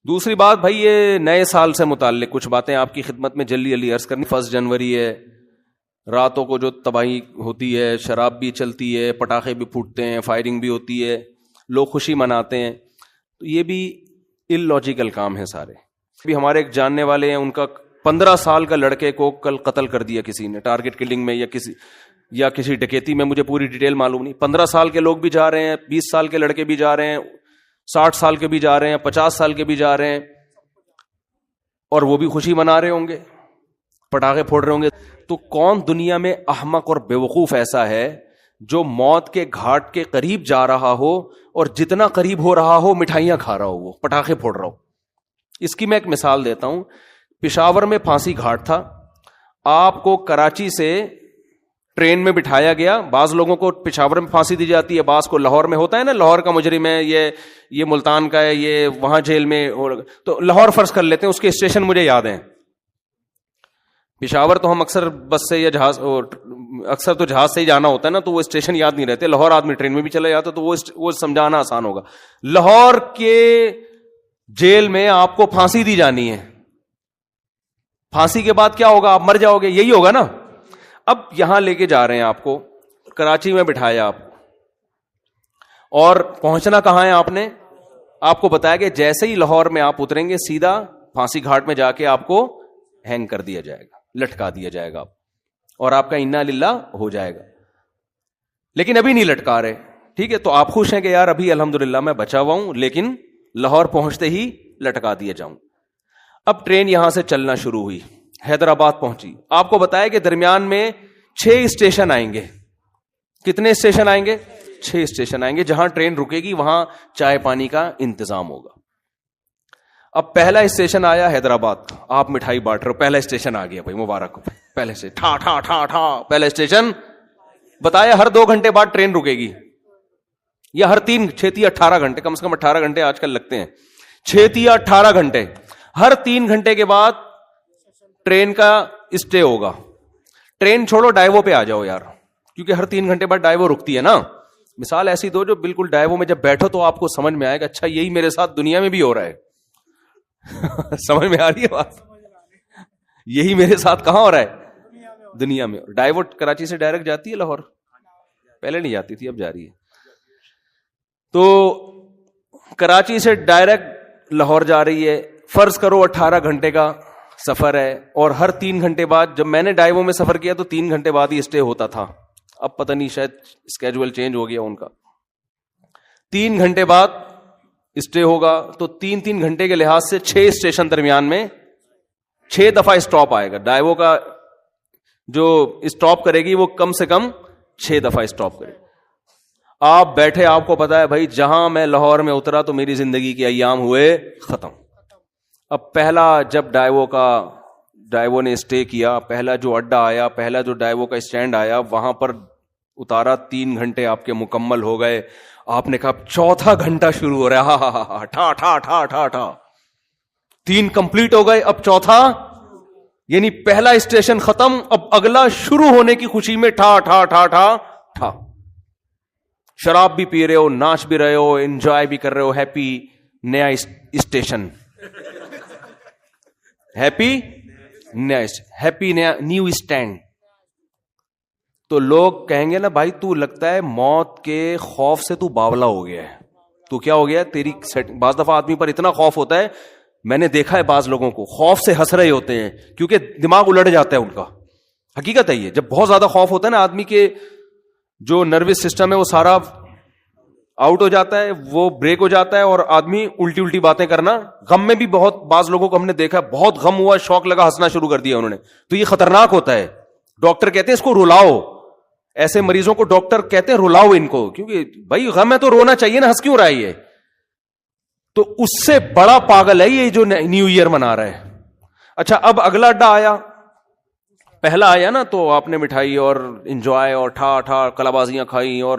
دوسری بات بھائی، یہ نئے سال سے متعلق کچھ باتیں آپ کی خدمت میں جلدی جلدی عرض کرنی. 1 جنوری ہے، راتوں کو جو تباہی ہوتی ہے، شراب بھی چلتی ہے، پٹاخے بھی پھوٹتے ہیں، فائرنگ بھی ہوتی ہے، لوگ خوشی مناتے ہیں، تو یہ بھی ان لاجیکل کام ہے سارے. بھی ہمارے ایک جاننے والے ہیں، ان کا 15 سال کا لڑکے کو کل قتل کر دیا کسی نے ٹارگٹ کلنگ میں یا کسی ڈکیتی میں، مجھے پوری ڈیٹیل معلوم نہیں. 15 سال کے لوگ بھی جا رہے ہیں، 20 سال کے لڑکے بھی جا رہے ہیں، 60 سال کے بھی جا رہے ہیں، 50 سال کے بھی جا رہے ہیں، اور وہ بھی خوشی منا رہے ہوں گے، پٹاخے پھوڑ رہے ہوں گے. تو کون دنیا میں احمق اور بیوقوف ایسا ہے جو موت کے گھاٹ کے قریب جا رہا ہو اور جتنا قریب ہو رہا ہو مٹھائیاں کھا رہا ہو، وہ پٹاخے پھوڑ رہا ہو؟ اس کی میں ایک مثال دیتا ہوں. پشاور میں پھانسی گھاٹ تھا، آپ کو کراچی سے ٹرین میں بٹھایا گیا. بعض لوگوں کو پشاور میں پھانسی دی جاتی ہے، بعض کو لاہور میں ہوتا ہے نا، لاہور کا مجرم ہے، یہ ملتان کا ہے، یہ وہاں جیل میں، تو لاہور فرض کر لیتے ہیں، اس کے اسٹیشن مجھے یاد ہیں. پشاور تو ہم اکثر بس سے یا جہاز، اکثر تو جہاز سے ہی جانا ہوتا ہے نا، تو وہ اسٹیشن یاد نہیں رہتے. لاہور آدمی ٹرین میں بھی چلا جاتا تو وہ سمجھانا آسان ہوگا. لاہور کے جیل میں آپ کو پھانسی دی جانی ہے. پھانسی کے بعد کیا ہوگا؟ آپ مر جاؤ گے، یہی ہوگا نا. اب یہاں لے کے جا رہے ہیں آپ کو، کراچی میں بٹھایا آپ کو، اور پہنچنا کہاں ہے؟ آپ کو بتایا کہ جیسے ہی لاہور میں آپ اتریں گے، سیدھا پھانسی گھاٹ میں جا کے آپ کو ہینگ کر دیا جائے گا، لٹکا دیا جائے گا، اور آپ کا انا للہ ہو جائے گا. لیکن ابھی نہیں لٹکا رہے، ٹھیک ہے؟ تو آپ خوش ہیں کہ یار ابھی الحمدللہ میں بچا ہوا ہوں، لیکن لاہور پہنچتے ہی لٹکا دیا جاؤں. اب ٹرین یہاں سے چلنا شروع ہوئی، حیدرآباد پہنچی. آپ کو بتایا کہ درمیان میں 6 اسٹیشن آئیں گے. کتنے اسٹیشن آئیں گے؟ 6 اسٹیشن آئیں گے. جہاں ٹرین رکے گی وہاں چائے پانی کا انتظام ہوگا. اب پہلا اسٹیشن آیا حیدرآباد کا، آپ مٹھائی بانٹ رہے ہو، پہلا اسٹیشن آ گیا بھائی، مبارک ہو. پہلے سے ٹھا ٹھا ٹھا ٹھا پہلا اسٹیشن. بتایا ہر 2 گھنٹے بعد ٹرین رکے گی، یا ہر 6 18 گھنٹے، کم سے کم 18 گھنٹے آج کل لگتے ہیں، 6 یا 18 گھنٹے، ہر 3 گھنٹے کے بعد ٹرین کا اسٹے ہوگا. ٹرین چھوڑو، ڈائیو پہ آ جاؤ یار، کیونکہ ہر 3 گھنٹے بعد ڈائیو رکتی ہے نا. مثال ایسی دو جو بالکل ڈائیو میں جب بیٹھو تو آپ کو سمجھ میں آئے گا اچھا یہی میرے ساتھ دنیا میں بھی ہو رہا ہے. سمجھ میں آ رہی ہے بات؟ یہی میرے ساتھ کہاں ہو رہا ہے؟ دنیا میں. ڈائیو کراچی سے ڈائریکٹ جاتی ہے لاہور؟ پہلے نہیں جاتی تھی، اب جا رہی ہے. تو کراچی سے ڈائریکٹ لاہور جا رہی ہے. فرض کرو 18 گھنٹے کا سفر ہے، اور ہر 3 گھنٹے بعد، جب میں نے ڈائیو میں سفر کیا تو 3 گھنٹے بعد ہی اسٹے ہوتا تھا. اب پتہ نہیں شاید اسکیجول چینج ہو گیا ان کا. 3 گھنٹے بعد اسٹے ہوگا، تو 3 گھنٹے کے لحاظ سے 6 اسٹیشن درمیان میں 6 دفعہ اسٹاپ آئے گا. ڈائیو کا جو اسٹاپ کرے گی وہ کم سے کم 6 دفعہ اسٹاپ کرے گی. آپ بیٹھے، آپ کو پتا ہے بھائی جہاں میں لاہور میں اترا تو میری زندگی کے ایام ہوئے ختم. اب پہلا جب ڈائیو نے اسٹے کیا، پہلا جو اڈا آیا، پہلا جو ڈائیو کا اسٹینڈ آیا، وہاں پر اتارا. 3 گھنٹے آپ کے مکمل ہو گئے. آپ نے کہا 4تھا گھنٹہ شروع ہو رہا ہے، ٹھا ٹھا ٹھا ٹھا ٹھا. 3 کمپلیٹ ہو گئے، اب 4تھا، یعنی پہلا اسٹیشن ختم، اب اگلا شروع ہونے کی خوشی میں ٹھا ٹھا ٹھا ٹھا ٹھا. شراب بھی پی رہے ہو، ناچ بھی رہے ہو، انجوائے بھی کر رہے ہو. ہیپی نیا اسٹیشن، ہیپی نیا نیو اسٹینڈ. تو لوگ کہیں گے نا بھائی تو لگتا ہے موت کے خوف سے تو باولا ہو گیا ہے. تو کیا ہو گیا تیری بعض دفعہ آدمی پر اتنا خوف ہوتا ہے، میں نے دیکھا ہے بعض لوگوں کو خوف سے ہنس رہے ہوتے ہیں کیونکہ دماغ الٹ جاتا ہے ان کا. حقیقت ہے یہ، جب بہت زیادہ خوف ہوتا ہے نا آدمی کے جو نروس سسٹم ہے وہ سارا آؤٹ ہو جاتا ہے، وہ بریک ہو جاتا ہے، اور آدمی الٹی باتیں کرنا. غم میں بھی بہت بعض لوگوں کو ہم نے دیکھا، بہت غم ہوا، شوق لگا، ہنسنا شروع کر دیا انہوں نے. تو یہ خطرناک ہوتا ہے. ڈاکٹر کہتے ہیں اس کو رلاؤ. ایسے مریضوں کو ڈاکٹر کہتے ہیں رلاؤ ان کو، کیونکہ بھائی غم ہے تو رونا چاہیے نا، ہنس کیوں رہا ہے یہ؟ تو اس سے بڑا پاگل ہے یہ جو نیو ایئر منا رہا ہے. اچھا اب اگلا اڈا آیا. پہلا آیا نا تو آپ نے مٹھائی اور انجوائے اور ٹھا ٹھا کلا بازیاں کھائیں اور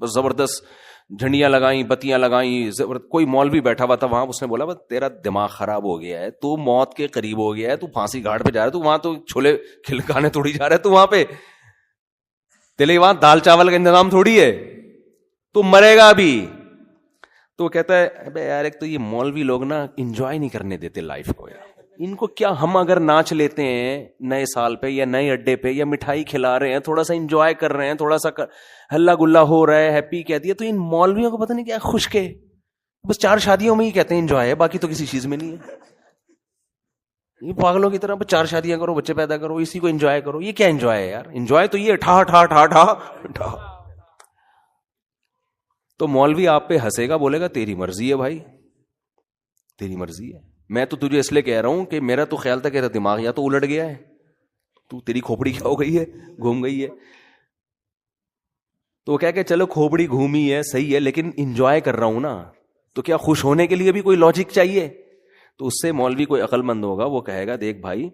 زبردست جھنڈیاں لگائیں، بتیاں لگائیں. کوئی مولوی بیٹھا ہوا تھا وہاں، اس نے بولا بس تیرا دماغ خراب ہو گیا ہے، تو موت کے قریب ہو گیا ہے، تو پھانسی گھاٹ پہ جا رہا ہے، تو وہاں تو چھولے کھلکانے تھوڑی جا رہا ہے، تو وہاں پہ تیلے وہاں دال چاول کا انتظام تھوڑی ہے، تو مرے گا ابھی. تو وہ کہتا ہے ابے یار ایک تو یہ مولوی لوگ نا انجوائے نہیں کرنے دیتے لائف کو یار. ان کو کیا, ہم اگر ناچ لیتے ہیں نئے سال پہ یا نئے اڈے پہ یا مٹھائی کھلا رہے ہیں, تھوڑا سا انجوائے کر رہے ہیں, تھوڑا سا ہلا گلا ہو رہا ہے, ہیپی کہہ دیا, تو ان مولویوں کو پتہ نہیں کیا خوش کے بس 4 شادیوں میں ہی کہتے ہیں انجوائے ہے, باقی تو کسی چیز میں نہیں ہے. یہ پاگلوں کی طرح 4 شادیاں کرو, بچے پیدا کرو, اسی کو انجوائے کرو. یہ کیا انجوائے ہے یار؟ انجوائے تو یہ ٹھا ٹھا ٹھا ٹھا ٹھا. تو مولوی آپ پہ ہنسے گا, بولے گا تیری مرضی ہے بھائی, تیری مرضی ہے. میں تو تجھے اس لیے کہہ رہا ہوں کہ میرا تو خیال تھا کہ دماغ یا تو الٹ گیا ہے, تو تیری کھوپڑی کیا ہو گئی ہے, گھوم گئی ہے. تو وہ کہہ کہ چلو کھوپڑی گھومی ہے صحیح ہے, لیکن انجوائے کر رہا ہوں نا, تو کیا خوش ہونے کے لیے بھی کوئی لاجک چاہیے؟ تو اس سے مولوی کوئی عقل مند ہوگا, وہ کہے گا دیکھ بھائی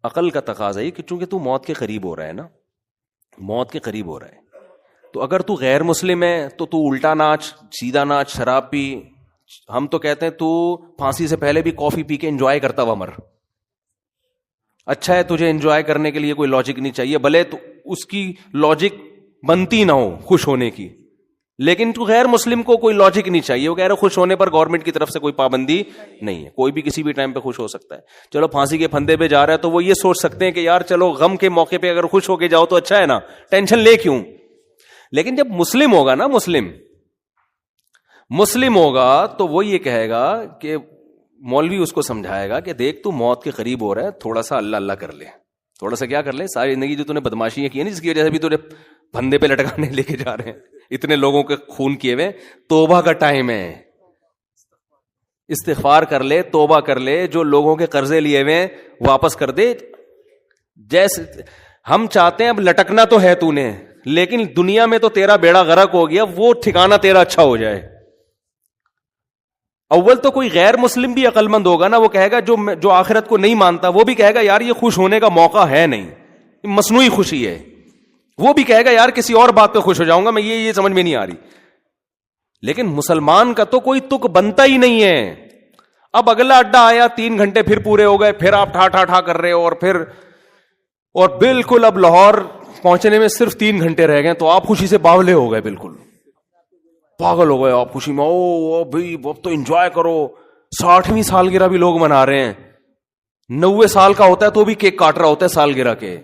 عقل کا تقاضا ہے کہ چونکہ تو موت کے قریب ہو رہا ہے نا, موت کے قریب ہو رہا ہے, تو اگر تو غیر مسلم ہے تو الٹا ناچ, سیدھا ناچ, شراب پی. ہم تو کہتے ہیں تو پھانسی سے پہلے بھی کافی پی کے انجوائے کرتا ہوا مر. اچھا ہے, تجھے انجوائے کرنے کے لیے کوئی لاجک نہیں چاہیے, بھلے تو اس کی لاجک بنتی نہ ہو خوش ہونے کی, لیکن تو غیر مسلم کو کوئی لاجک نہیں چاہیے. وہ کہہ رہے خوش ہونے پر گورنمنٹ کی طرف سے کوئی پابندی نہیں ہے, کوئی بھی کسی بھی ٹائم پہ خوش ہو سکتا ہے. چلو پھانسی کے پھندے پہ جا رہا ہے تو وہ یہ سوچ سکتے ہیں کہ یار چلو غم کے موقع پہ اگر خوش ہو کے جاؤ تو اچھا ہے نا, ٹینشن لے کیوں. لیکن جب مسلم ہوگا نا, مسلم ہوگا تو وہ یہ کہے گا کہ مولوی اس کو سمجھائے گا کہ دیکھ تو موت کے قریب ہو رہا ہے, تھوڑا سا اللہ اللہ کر لے, تھوڑا سا کیا کر لے, ساری زندگی جو تو نے بدماشیاں کی ہیں جس کی وجہ سے بھی تو پھندے پہ لٹکانے لے کے جا رہے ہیں, اتنے لوگوں کے خون کیے ہوئے, توبہ کا ٹائم ہے, استغفار کر لے, توبہ کر لے, جو لوگوں کے قرضے لیے ہوئے واپس کر دے. جیسے ہم چاہتے ہیں اب لٹکنا تو ہے تو نے, لیکن دنیا میں تو تیرا بیڑا غرق ہو گیا, وہ ٹھکانہ تیرا اچھا ہو جائے. اول تو کوئی غیر مسلم بھی عقل مند ہوگا نا, وہ کہے گا جو آخرت کو نہیں مانتا وہ بھی کہے گا یار یہ خوش ہونے کا موقع ہے نہیں, مصنوعی خوشی ہے. وہ بھی کہے گا یار کسی اور بات پہ خوش ہو جاؤں گا میں, یہ سمجھ میں نہیں آ رہی. لیکن مسلمان کا تو کوئی تک بنتا ہی نہیں ہے. اب اگلا اڈا آیا, 3 گھنٹے پھر پورے ہو گئے, پھر آپ ٹھا ٹھا ٹھا کر رہے ہو, اور بالکل اب لاہور پہنچنے میں صرف 3 گھنٹے رہ گئے, تو آپ خوشی سے باولے ہو گئے, بالکل پاگل ہو گئے آپ خوشی میں. او بھائی اب تو انجوائے کرو, 60ویں سالگرہ بھی لوگ منا رہے ہیں, 90 سال کا ہوتا ہے تو بھی کیک کاٹ رہا ہوتا ہے سالگرہ کے.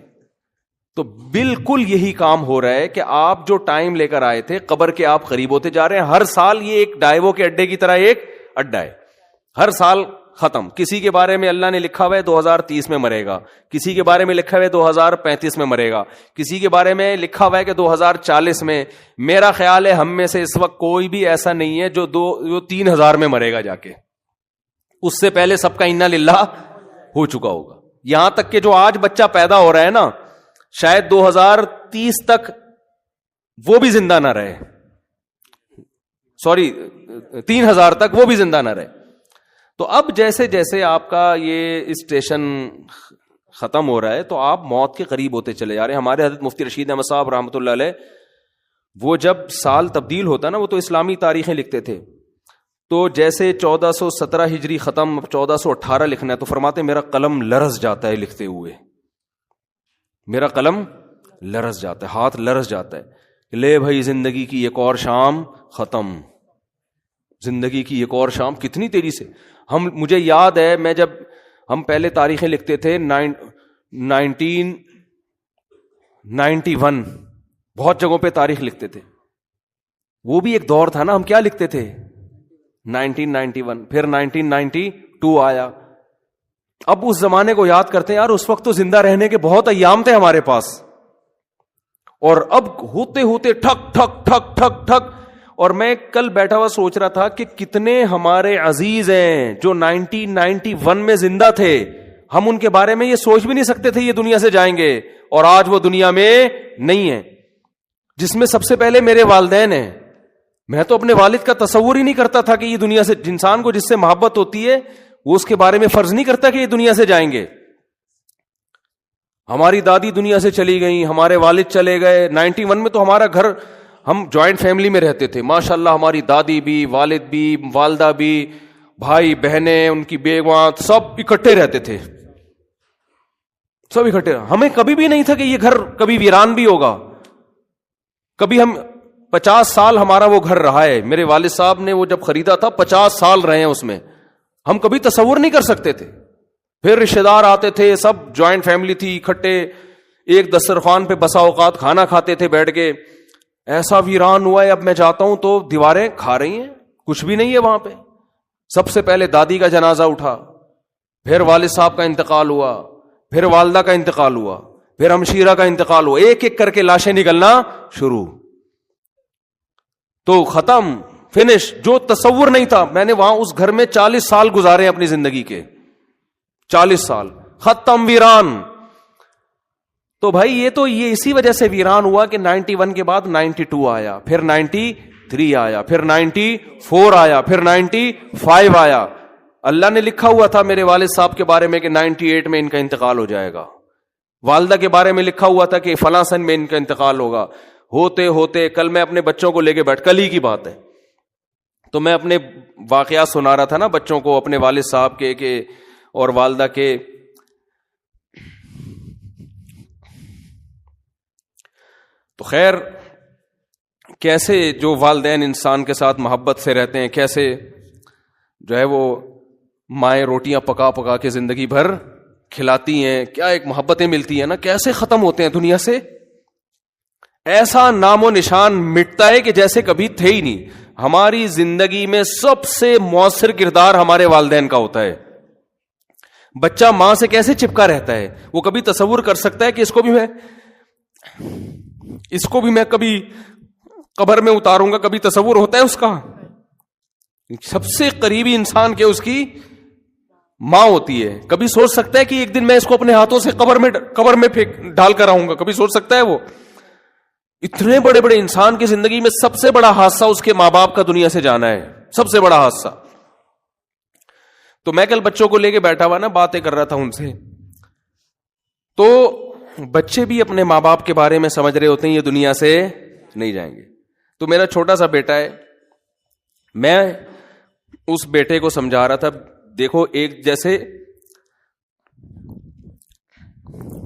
تو بالکل یہی کام ہو رہا ہے کہ آپ جو ٹائم لے کر آئے تھے قبر کے آپ قریب ہوتے جا رہے ہیں. ہر سال یہ ایک ڈائیوو کے اڈے کی طرح ایک اڈا ہے, ہر سال ختم. کسی کے بارے میں اللہ نے لکھا ہوا ہے 2030 میں مرے گا, کسی کے بارے میں لکھا ہوا ہے 2035 میں مرے گا, کسی کے بارے میں لکھا ہوا ہے کہ 2040 میں. میرا خیال ہے ہم میں سے اس وقت کوئی بھی ایسا نہیں ہے جو 3000 میں مرے گا جا کے, اس سے پہلے سب کا انا للہ ہو چکا ہوگا. یہاں تک کہ جو آج بچہ پیدا ہو رہا ہے نا, شاید 2030 تک وہ بھی زندہ نہ رہے, 3000 تک وہ بھی زندہ نہ رہے. تو اب جیسے جیسے آپ کا یہ اسٹیشن ختم ہو رہا ہے تو آپ موت کے قریب ہوتے چلے جا رہے ہیں. ہمارے حضرت مفتی رشید احمد صاحب رحمۃ اللہ علیہ, وہ جب سال تبدیل ہوتا نا, وہ تو اسلامی تاریخیں لکھتے تھے, تو جیسے 1417 ہجری ختم, 1418 لکھنا ہے, تو فرماتے میرا قلم لرز جاتا ہے لکھتے ہوئے, میرا قلم لرز جاتا ہے, ہاتھ لرز جاتا ہے. لے بھائی زندگی کی ایک اور شام ختم, زندگی کی ایک اور شام کتنی تیزی سے. مجھے یاد ہے میں جب ہم پہلے تاریخیں لکھتے تھے 1991, بہت جگہوں پہ تاریخ لکھتے تھے, وہ بھی ایک دور تھا نا. ہم کیا لکھتے تھے 1991, پھر 1992 آیا. اب اس زمانے کو یاد کرتے ہیں, یار اس وقت تو زندہ رہنے کے بہت ایام تھے ہمارے پاس, اور اب ہوتے ہوتے ٹھک ٹھک ٹھک ٹھک ٹھک. اور میں کل بیٹھا ہوا سوچ رہا تھا کہ کتنے ہمارے عزیز ہیں جو 1991 میں زندہ تھے, ہم ان کے بارے میں یہ سوچ بھی نہیں سکتے تھے یہ دنیا سے جائیں گے, اور آج وہ دنیا میں نہیں ہے. جس میں سب سے پہلے میرے والدین ہیں. میں تو اپنے والد کا تصور ہی نہیں کرتا تھا کہ یہ دنیا سے, انسان کو جس سے محبت ہوتی ہے وہ اس کے بارے میں فرض نہیں کرتا کہ یہ دنیا سے جائیں گے. ہماری دادی دنیا سے چلی گئی, ہمارے والد چلے گئے. 91 میں تو ہمارا گھر, ہم جوائنٹ فیملی میں رہتے تھے ماشاءاللہ, ہماری دادی بھی, والد بھی, والدہ بھی, بھائی بہنیں, ان کی بیویاں, سب اکٹھے رہتے تھے, سب اکٹھے. ہمیں کبھی بھی نہیں تھا کہ یہ گھر کبھی ویران بھی ہوگا, کبھی ہم 50 سال ہمارا وہ گھر رہا ہے. میرے والد صاحب نے وہ جب خریدا تھا 50 سال رہے ہیں اس میں. ہم کبھی تصور نہیں کر سکتے تھے. پھر رشتے دار آتے تھے, سب جوائنٹ فیملی تھی, اکٹھے ایک دسترخوان پہ بسا اوقات کھانا کھاتے تھے بیٹھ کے. ایسا ویران ہوا ہے, اب میں جاتا ہوں تو دیواریں کھا رہی ہیں, کچھ بھی نہیں ہے وہاں پہ. سب سے پہلے دادی کا جنازہ اٹھا, پھر والد صاحب کا انتقال ہوا, پھر والدہ کا انتقال ہوا, پھر ہمشیرہ کا انتقال ہوا, ایک ایک کر کے لاشیں نکلنا شروع. تو ختم, فنش. جو تصور نہیں تھا, میں نے وہاں اس گھر میں 40 سال گزارے اپنی زندگی کے, 40 سال, ختم, ویران. تو بھائی یہ اسی وجہ سے ویران ہوا کہ 91 کے بعد 92 آیا, پھر 93 آیا, پھر 94 آیا, پھر 95 آیا. اللہ نے لکھا ہوا تھا میرے والد صاحب کے بارے میں کہ 98 میں ان کا انتقال ہو جائے گا. والدہ کے بارے میں لکھا ہوا تھا کہ فلاں سن میں ان کا انتقال ہوگا. ہوتے ہوتے کل میں اپنے بچوں کو لے کے کل ہی کی بات ہے, تو میں اپنے واقعات سنا رہا تھا نا بچوں کو, اپنے والد صاحب کے اور والدہ کے. تو خیر, کیسے جو والدین انسان کے ساتھ محبت سے رہتے ہیں, کیسے جو ہے وہ مائیں روٹیاں پکا پکا کے زندگی بھر کھلاتی ہیں, کیا ایک محبتیں ملتی ہیں نا, کیسے ختم ہوتے ہیں دنیا سے. ایسا نام و نشان مٹتا ہے کہ جیسے کبھی تھے ہی نہیں. ہماری زندگی میں سب سے مؤثر کردار ہمارے والدین کا ہوتا ہے. بچہ ماں سے کیسے چپکا رہتا ہے, وہ کبھی تصور کر سکتا ہے کہ اس کو بھی میں کبھی قبر میں اتاروں گا, کبھی تصور ہوتا ہے اس کا. سب سے قریبی انسان کے اس کی ماں ہوتی ہے. کبھی سوچ سکتا ہے کہ ایک دن میں اس کو اپنے ہاتھوں سے قبر میں ڈال کر آؤں گا, کبھی سوچ سکتا ہے وہ؟ اتنے بڑے بڑے انسان کی زندگی میں سب سے بڑا حادثہ اس کے ماں باپ کا دنیا سے جانا ہے, سب سے بڑا حادثہ. تو میں کل بچوں کو لے کے بیٹھا ہوا نا, باتیں کر رہا تھا ان سے, تو بچے بھی اپنے ماں باپ کے بارے میں سمجھ رہے ہوتے ہیں یہ دنیا سے نہیں جائیں گے. تو میرا چھوٹا سا بیٹا ہے, میں اس بیٹے کو سمجھا رہا تھا, دیکھو ایک جیسے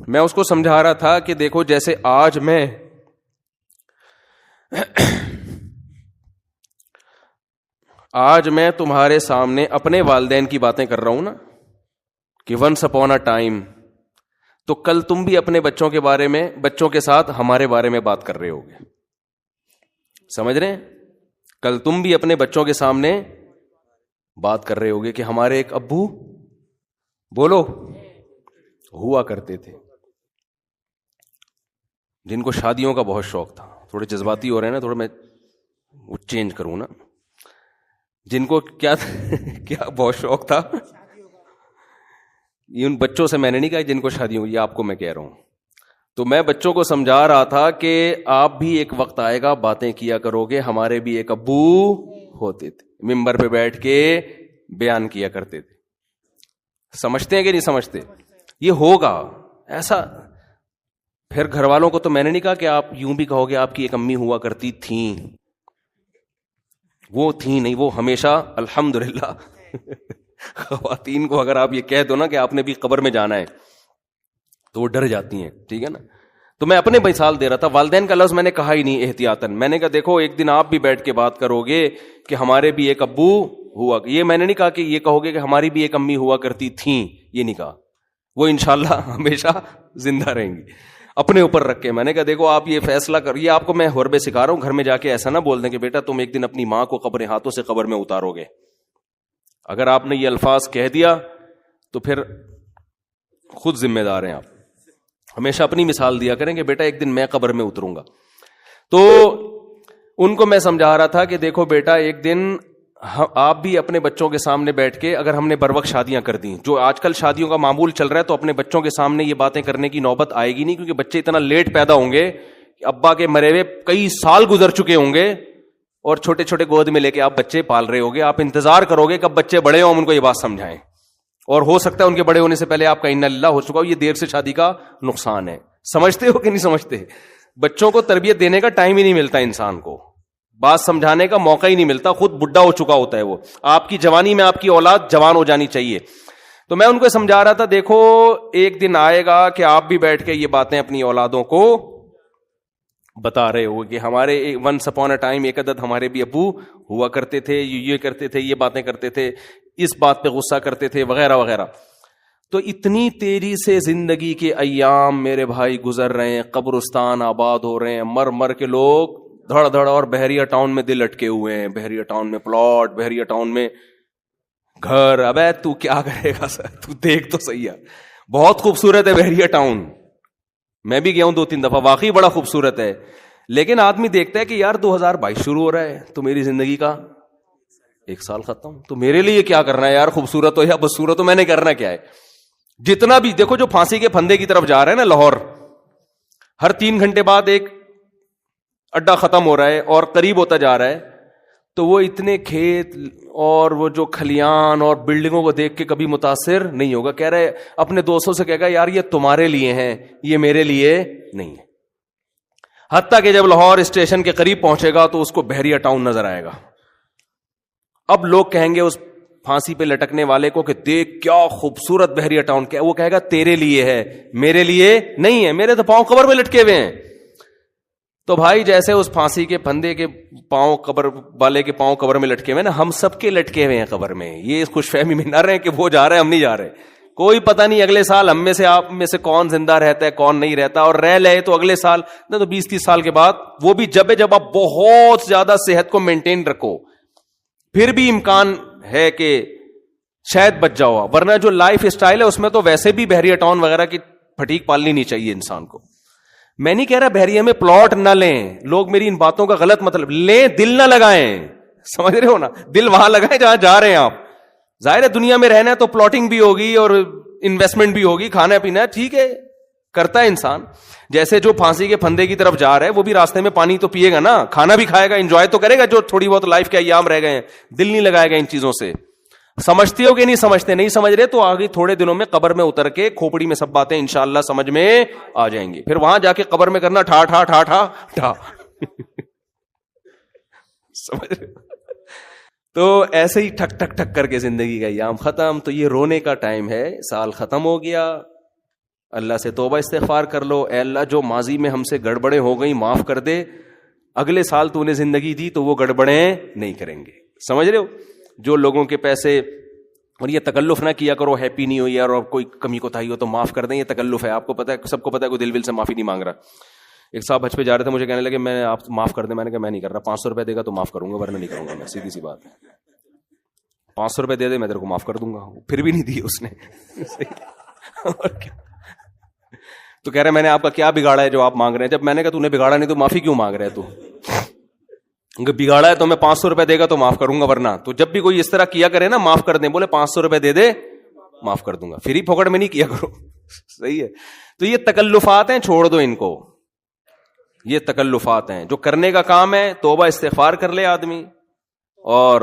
میں اس کو سمجھا رہا تھا کہ دیکھو جیسے آج میں تمہارے سامنے اپنے والدین کی باتیں کر رہا ہوں نا کہ ونس اپون اے ٹائم, تو کل تم بھی اپنے بچوں کے بارے میں, بچوں کے ساتھ ہمارے بارے میں بات کر رہے ہوگے. سمجھ رہے ہیں؟ کل تم بھی اپنے بچوں کے سامنے بات کر رہے ہوگے کہ ہمارے ایک ابو, بولو, ہوا کرتے تھے جن کو شادیوں کا بہت شوق تھا. تھوڑے جذباتی ہو رہے ہیں نا, تھوڑا میں وہ چینج کروں نا. جن کو کیا بہت شوق تھا, یہ ان بچوں سے میں نے نہیں کہا جن کو شادی ہوئی, یہ آپ کو میں کہہ رہا ہوں. تو میں بچوں کو سمجھا رہا تھا کہ آپ بھی ایک وقت آئے گا باتیں کیا کرو گے, ہمارے بھی ایک ابو ہوتے تھے, ممبر پہ بیٹھ کے بیان کیا کرتے تھے. سمجھتے ہیں کہ نہیں سمجھتے؟ یہ ہوگا ایسا. پھر گھر والوں کو تو میں نے نہیں کہا کہ آپ یوں بھی کہو گے آپ کی ایک امی ہوا کرتی تھیں, وہ تھیں نہیں, وہ ہمیشہ الحمدللہ. خواتین کو اگر آپ یہ کہہ دو نا کہ آپ نے بھی قبر میں جانا ہے تو وہ ڈر جاتی ہیں, ٹھیک ہے نا. تو میں اپنے مثال دے رہا تھا, والدین کا لفظ میں نے کہا ہی نہیں احتیاطاً. میں نے کہا دیکھو ایک دن آپ بھی بیٹھ کے بات کرو گے کہ ہمارے بھی ایک ابو ہوا, یہ میں نے نہیں کہا کہ یہ کہو گے کہ ہماری بھی ایک امی ہوا کرتی تھیں, یہ نہیں کہا. وہ انشاءاللہ ہمیشہ زندہ رہیں گی. اپنے اوپر رکھ کے میں نے کہا دیکھو آپ یہ فیصلہ کر, یہ آپ کو میں حربے سکھا رہا ہوں, گھر میں جا کے ایسا نہ بول دیں کہ بیٹا تم ایک دن اپنی ماں کو اپنے ہاتھوں سے قبر میں اتارو گے. اگر آپ نے یہ الفاظ کہہ دیا تو پھر خود ذمہ دار ہیں آپ. ہمیشہ اپنی مثال دیا کریں کہ بیٹا ایک دن میں قبر میں اتروں گا. تو ان کو میں سمجھا رہا تھا کہ دیکھو بیٹا ایک دن آپ بھی اپنے بچوں کے سامنے بیٹھ کے, اگر ہم نے بروقت شادیاں کر دیں, جو آج کل شادیوں کا معمول چل رہا ہے, تو اپنے بچوں کے سامنے یہ باتیں کرنے کی نوبت آئے گی نہیں, کیونکہ بچے اتنا لیٹ پیدا ہوں گے کہ ابا کے مرے ہوئے کئی سال گزر چکے ہوں گے اور چھوٹے چھوٹے گود میں لے کے آپ بچے پال رہے ہوگے. آپ انتظار کرو گے کب بچے بڑے ہوں, ہم ان کو یہ بات سمجھائیں, اور ہو سکتا ہے ان کے بڑے ہونے سے پہلے آپ کا انا للہ ہو چکا ہو. یہ دیر سے شادی کا نقصان ہے. سمجھتے ہو کہ نہیں سمجھتے؟ بچوں کو تربیت دینے کا ٹائم ہی نہیں ملتا انسان کو, بات سمجھانے کا موقع ہی نہیں ملتا, خود بڈھا ہو چکا ہوتا ہے وہ. آپ کی جوانی میں آپ کی اولاد جوان ہو جانی چاہیے. تو میں ان کو سمجھا رہا تھا دیکھو ایک دن آئے گا کہ آپ بھی بیٹھ کے یہ باتیں اپنی اولادوں کو بتا رہے ہو کہ ہمارے ونس اپون اے ٹائم ایک عدد ہمارے بھی ابو ہوا کرتے تھے, یہ کرتے تھے, یہ باتیں کرتے تھے, اس بات پہ غصہ کرتے تھے, وغیرہ وغیرہ. تو اتنی تیزی سے زندگی کے ایام میرے بھائی گزر رہے ہیں, قبرستان آباد ہو رہے ہیں, مر مر کے لوگ دھڑ دھڑ, اور بحریہ ٹاؤن میں دل اٹکے ہوئے ہیں, بحریہ ٹاؤن میں پلاٹ, بحریہ ٹاؤن میں گھر. ابے تو کیا کرے گا سر, تو دیکھ تو صحیح ہے, بہت خوبصورت ہے بحریہ ٹاؤن, میں بھی گیا ہوں 2-3 دفعہ, واقعی بڑا خوبصورت ہے. لیکن آدمی دیکھتا ہے کہ یار 2022 شروع ہو رہا ہے تو میری زندگی کا 1 سال ختم, تو میرے لیے کیا کرنا ہے یار, خوبصورت ہو یا بدصورت ہو, میں نے کرنا کیا ہے. جتنا بھی دیکھو, جو پھانسی کے پھندے کی طرف جا رہا ہے نا لاہور, ہر 3 گھنٹے بعد ایک اڈا ختم ہو رہا ہے اور قریب ہوتا جا رہا ہے, تو وہ اتنے کھیت اور وہ جو کھلیان اور بلڈنگوں کو دیکھ کے کبھی متاثر نہیں ہوگا. کہہ رہے اپنے دوستوں سے کہے گا یار یہ تمہارے لیے ہیں, یہ میرے لیے نہیں ہے. حتیٰ کہ جب لاہور اسٹیشن کے قریب پہنچے گا تو اس کو بحریہ ٹاؤن نظر آئے گا. اب لوگ کہیں گے اس پھانسی پہ لٹکنے والے کو کہ دیکھ کیا خوبصورت بحریہ ٹاؤن, کیا وہ کہے گا تیرے لیے ہے, میرے لیے نہیں ہے, میرے تو پاؤں قبر میں لٹکے ہوئے ہیں. تو بھائی جیسے اس پھانسی کے پھندے کے پاؤں قبر والے کے پاؤں قبر میں لٹکے ہوئے نا, ہم سب کے لٹکے ہوئے ہیں قبر میں. یہ اس خوش فہمی میں نہ رہے کہ وہ جا رہے ہیں ہم نہیں جا رہے. کوئی پتہ نہیں اگلے سال ہم میں سے آپ میں سے کون زندہ رہتا ہے کون نہیں رہتا, اور رہ لے تو اگلے سال نہ تو 20-30 سال کے بعد, وہ بھی جب آپ بہت زیادہ صحت کو مینٹین رکھو, پھر بھی امکان ہے کہ شاید بچ جاؤ. ورنہ جو لائف اسٹائل ہے اس میں تو ویسے بھی بحریہ ٹاؤن وغیرہ کی پھٹیک پالنی نہیں چاہیے انسان کو. میں نہیں کہہ رہا بحریہ میں پلاٹ نہ لیں, لوگ میری ان باتوں کا غلط مطلب لیں, دل نہ لگائیں, سمجھ رہے ہو نا, دل وہاں لگائیں جہاں جا رہے ہیں آپ. ظاہر ہے دنیا میں رہنا ہے تو پلاٹنگ بھی ہوگی اور انویسٹمنٹ بھی ہوگی, کھانا پینا ٹھیک ہے کرتا ہے انسان. جیسے جو پھانسی کے پھندے کی طرف جا رہا ہے وہ بھی راستے میں پانی تو پیے گا نا, کھانا بھی کھائے گا, انجوائے تو کرے گا جو تھوڑی بہت لائف کے ایام رہ گئے ہیں. دل نہیں لگائے گا ان چیزوں سے. سمجھتے ہو کہ نہیں سمجھتے, نہیں سمجھ رہے تو آگے تھوڑے دنوں میں قبر میں اتر کے کھوپڑی میں سب باتیں انشاءاللہ سمجھ میں آ جائیں گی. پھر وہاں جا کے قبر میں کرنا ٹھا ٹھا ٹھا ٹھا ٹھا سمجھ رہے. تو ایسے ہی ٹھک ٹھک ٹھک کر کے زندگی کا ایام ختم. تو یہ رونے کا ٹائم ہے, سال ختم ہو گیا, اللہ سے توبہ استغفار کر لو, اے اللہ جو ماضی میں ہم سے گڑبڑیں ہو گئی معاف کر دے, اگلے سال تو نے زندگی دی تو وہ گڑبڑیں نہیں کریں گے. سمجھ رہے ہو, جو لوگوں کے پیسے, اور یہ تکلف نہ کیا کرو, ہیپی نہیں ہو یار اور کوئی کمی کوتاہی ہو تو معاف کر دیں, یہ تکلف ہے. آپ کو پتا ہے, سب کو پتا ہے, کوئی دل سے معافی نہیں مانگ رہا. ایک صاحب حج پہ جا رہے تھے, مجھے کہنے لگے میں آپ معاف کر دیں. میں نے کہا میں نہیں کر رہا, 500 روپے دے گا تو معاف کروں گا ورنہ نہیں کروں گا میں, سیدھی سی بات ہے. 500 روپے دے دے میں تیرے کو معاف کر دوں گا. پھر بھی نہیں دیے اس نے. اور کیا, تو کہہ رہے میں نے آپ کا کیا بگاڑا ہے جو آپ مانگ رہے ہیں. جب میں نے کہا تو نے بگاڑا نہیں تو معافی کیوں مانگ رہے ہے, تو بگاڑا ہے تو میں 500 روپے دے گا تو معاف کروں گا ورنہ. تو جب بھی کوئی اس طرح کیا کرے نا معاف کر دیں, بولے 500 روپے دے دے معاف کر دوں گا, پھر ہی پھوکڑ میں نہیں کیا کرو. صحیح ہے. تو یہ تکلفات ہیں, چھوڑ دو ان کو. یہ تکلفات ہیں, جو کرنے کا کام ہے توبہ استغفار کر لے آدمی, اور